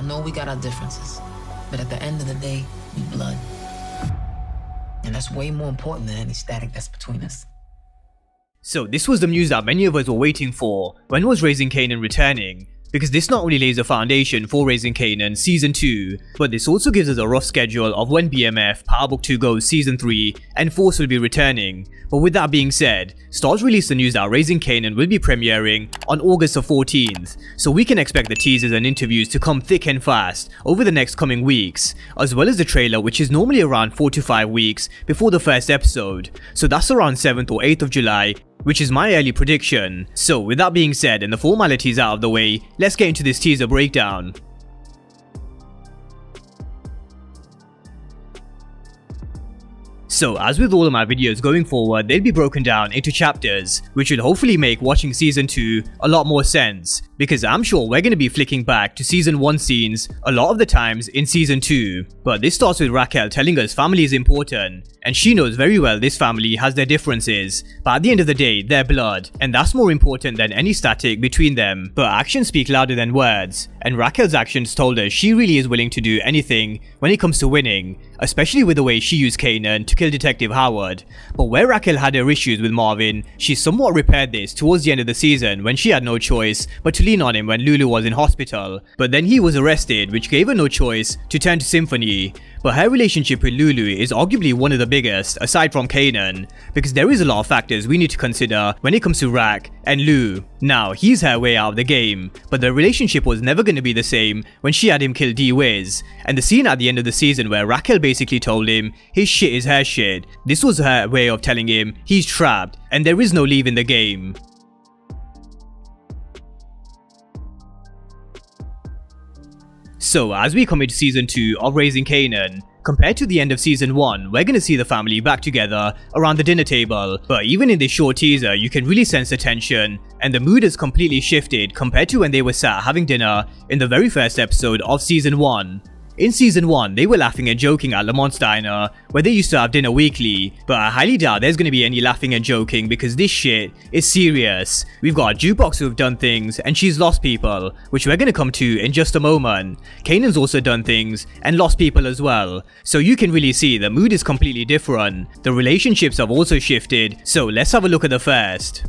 know we got our differences, but at the end of the day, we blood. And that's way more important than any static that's between us. So this was the news that many of us were waiting for. When was Raising Kanan returning? Because this not only lays the foundation for Raising Kanan Season 2, but this also gives us a rough schedule of when BMF Power Book 2 Goes Season 3 and Force will be returning. But with that being said, Starz released the news that Raising Kanan will be premiering on August the 14th, so we can expect the teasers and interviews to come thick and fast over the next coming weeks, as well as the trailer, which is normally around 4 to 5 weeks before the first episode, so that's around 7th or 8th of July, which is my early prediction. So with that being said and the formalities out of the way, let's get into this teaser breakdown. So as with all of my videos going forward, they'll be broken down into chapters, which will hopefully make watching Season 2 a lot more sense, because I'm sure we're going to be flicking back to Season 1 scenes a lot of the times in Season 2. But this starts with Raquel telling us family is important, and she knows very well this family has their differences, but at the end of the day, they're blood, and that's more important than any static between them. But actions speak louder than words, and Raquel's actions told us she really is willing to do anything when it comes to winning, especially with the way she used Kanan to kill Detective Howard. But where Raquel had her issues with Marvin, she somewhat repaired this towards the end of the season when she had no choice but to lean on him when Lulu was in hospital. But then he was arrested, which gave her no choice to turn to Symphony. But her relationship with Lulu is arguably one of the biggest aside from Kanan, because there is a lot of factors we need to consider when it comes to Rack and Lou. Now, he's her way out of the game, but the relationship was never going to be the same when she had him kill D-Wiz. And the scene at the end of the season where Raquel basically told him his shit is her shit, this was her way of telling him he's trapped and there is no leaving the game. So as we come into Season 2 of Raising Kanan, compared to the end of Season 1, we're gonna see the family back together around the dinner table, but even in this short teaser you can really sense the tension, and the mood has completely shifted compared to when they were sat having dinner in the very first episode of Season 1. In Season 1, they were laughing and joking at Lamont's Diner, where they used to have dinner weekly, but I highly doubt there's going to be any laughing and joking because this shit is serious. We've got Jukebox who have done things, and she's lost people, which we're going to come to in just a moment. Kanan's also done things, and lost people as well. So you can really see the mood is completely different. The relationships have also shifted, so let's have a look at the first.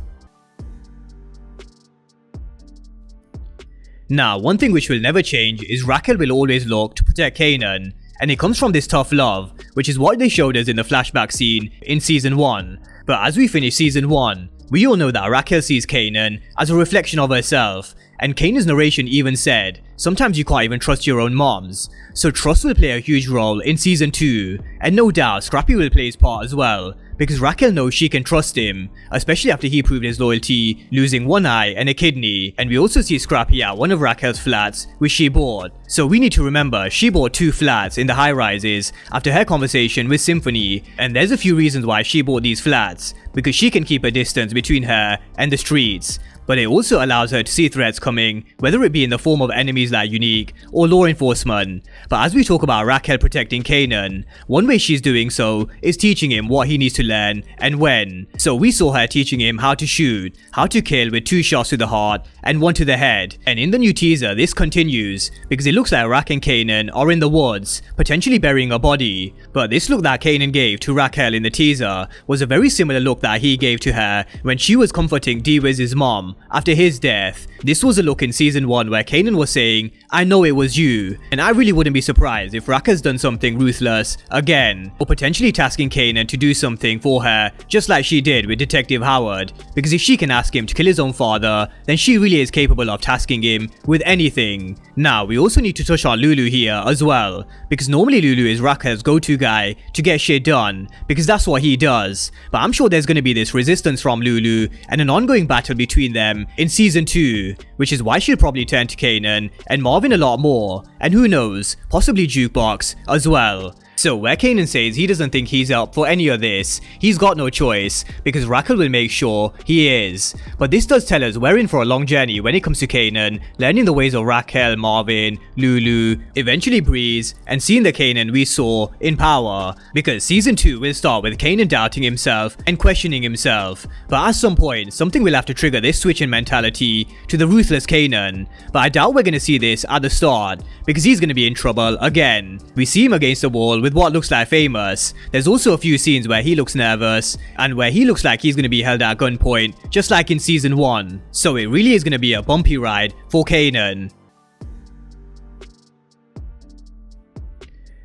Now, one thing which will never change is Raquel will always look to protect Kanan, and it comes from this tough love, which is what they showed us in the flashback scene in Season 1. But as we finish Season 1, we all know that Raquel sees Kanan as a reflection of herself, and Kanan's narration even said, sometimes you can't even trust your own moms. So trust will play a huge role in Season 2, and no doubt Scrappy will play his part as well, because Raquel knows she can trust him, especially after he proved his loyalty, losing one eye and a kidney. And we also see Scrappy at one of Raquel's flats, which she bought. So we need to remember she bought 2 flats in the high-rises after her conversation with Symphony, and there's a few reasons why she bought these flats, because she can keep a distance between her and the streets. But it also allows her to see threats coming, whether it be in the form of enemies like Unique or law enforcement. But as we talk about Raquel protecting Kanan, one way she's doing so is teaching him what he needs to learn and when. So we saw her teaching him how to shoot, how to kill with 2 shots to the heart and 1 to the head. And in the new teaser, this continues, because it looks like Rack and Kanan are in the woods, potentially burying a body. But this look that Kanan gave to Raquel in the teaser was a very similar look that he gave to her when she was comforting D-Wiz's mom after his death. This was a look in Season 1 where Kanan was saying, I know it was you, and I really wouldn't be surprised if Raquel's done something ruthless again, or potentially tasking Kanan to do something for her, just like she did with Detective Howard, because if she can ask him to kill his own father, then she really is capable of tasking him with anything. Now, we also need to touch on Lulu here as well, because normally Lulu is Raquel's go-to guy to get shit done, because that's what he does, but I'm sure there's going to be this resistance from Lulu and an ongoing battle between them in Season 2, which is why she'll probably turn to Kanan and Marvin a lot more, and who knows, possibly Jukebox as well. So where Kanan says he doesn't think he's up for any of this, he's got no choice because Raquel will make sure he is. But this does tell us we're in for a long journey when it comes to Kanan, learning the ways of Raquel, Marvin, Lulu, eventually Breeze, and seeing the Kanan we saw in Power. Because season 2 will start with Kanan doubting himself and questioning himself. But at some point, something will have to trigger this switch in mentality to the ruthless Kanan. But I doubt we're going to see this at the start because he's going to be in trouble again. We see him against the wall with what looks like Famous. There's also a few scenes where he looks nervous and where he looks like he's going to be held at gunpoint, just like in season 1. So it really is going to be a bumpy ride for Kanan.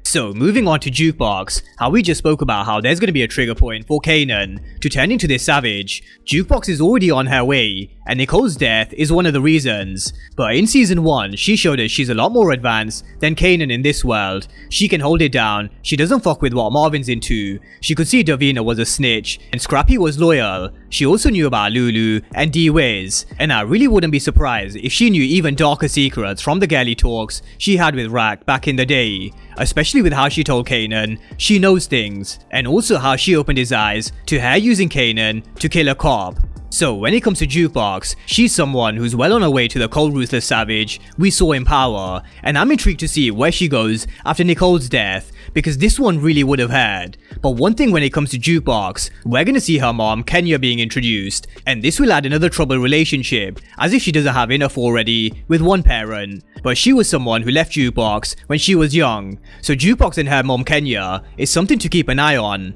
So moving on to Jukebox, how we just spoke about how there's going to be a trigger point for Kanan to turn into this savage. Jukebox is already on her way, and Nicole's death is one of the reasons. But in season 1, she showed us she's a lot more advanced than Kanan in this world. She can hold it down, she doesn't fuck with what Marvin's into. She could see Davina was a snitch, and Scrappy was loyal. She also knew about Lulu and D-Wiz, and I really wouldn't be surprised if she knew even darker secrets from the girly talks she had with Rack back in the day. Especially with how she told Kanan she knows things, and also how she opened his eyes to her using Kanan to kill a cop. So when it comes to Jukebox, she's someone who's well on her way to the cold ruthless savage we saw in Power, and I'm intrigued to see where she goes after Nicole's death, because this one really would have hurt. But one thing when it comes to Jukebox, we're gonna see her mom Kenya being introduced, and this will add another troubled relationship, as if she doesn't have enough already with one parent. But she was someone who left Jukebox when she was young, so Jukebox and her mom Kenya is something to keep an eye on.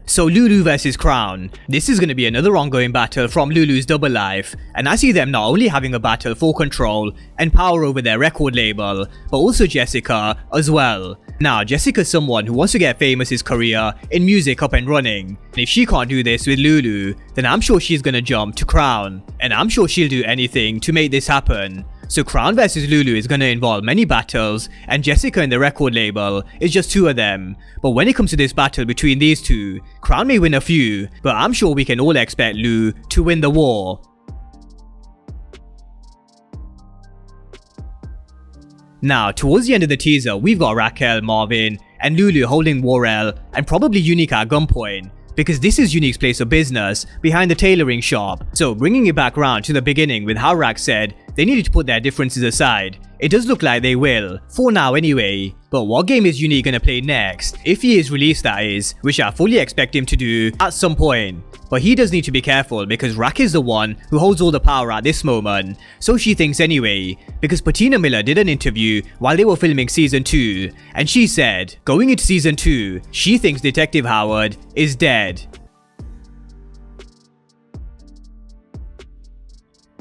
So Lulu vs Crown. This is going to be another ongoing battle from Lulu's double life, and I see them not only having a battle for control and power over their record label, but also Jessica as well. Now Jessica's someone who wants to get Famous's career in music up and running, and if she can't do this with Lulu, then I'm sure she's going to jump to Crown, and I'm sure she'll do anything to make this happen. So Crown vs Lulu is going to involve many battles, and Jessica and the record label is just 2 of them. But when it comes to this battle between these 2, Crown may win a few, but I'm sure we can all expect Lou to win the war. Now, towards the end of the teaser, we've got Raquel, Marvin, and Lulu holding Warrell and probably Unique at gunpoint, because this is Unique's place of business behind the tailoring shop. So bringing it back round to the beginning with how Rack said they needed to put their differences aside, it does look like they will, for now anyway. But what game is Unique gonna play next? If he is released, that is, which I fully expect him to do at some point. But he does need to be careful because Rack is the one who holds all the power at this moment, so she thinks anyway, because Patina Miller did an interview while they were filming season 2, and she said, going into season 2, she thinks Detective Howard is dead.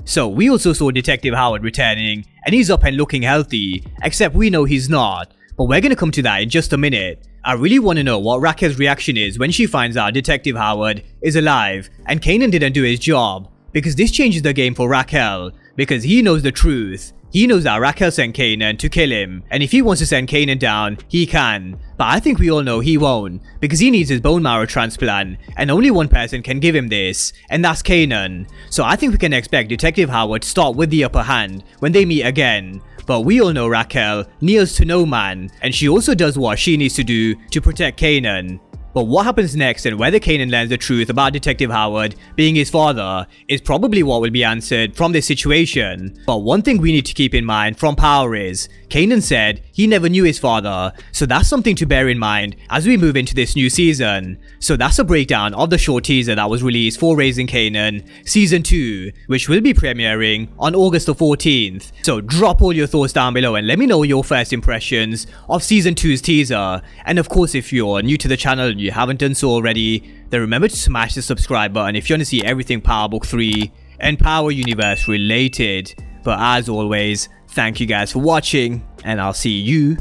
So we also saw Detective Howard returning, and he's up and looking healthy, except we know he's not, but we're gonna come to that in just a minute. I really want to know what Raquel's reaction is when she finds out Detective Howard is alive and Kanan didn't do his job, because this changes the game for Raquel, because he knows the truth. He knows that Raquel sent Kanan to kill him, and if he wants to send Kanan down, he can. But I think we all know he won't, because he needs his bone marrow transplant, and only one person can give him this, and that's Kanan. So I think we can expect Detective Howard to start with the upper hand when they meet again. But we all know Raquel kneels to no man, and she also does what she needs to do to protect Kanan. But what happens next and whether Kanan learns the truth about Detective Howard being his father is probably what will be answered from this situation. But one thing we need to keep in mind from Power is, Kanan said he never knew his father, so that's something to bear in mind as we move into this new season. So that's a breakdown of the short teaser that was released for Raising Kanan Season 2, which will be premiering on August the 14th. So drop all your thoughts down below and let me know your first impressions of Season 2's teaser. And of course, if you're new to the channel and you haven't done so already, then remember to smash the subscribe button if you want to see everything Power Book 3 and Power Universe related. But as always, thank you guys for watching, and I'll see you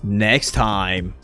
next time.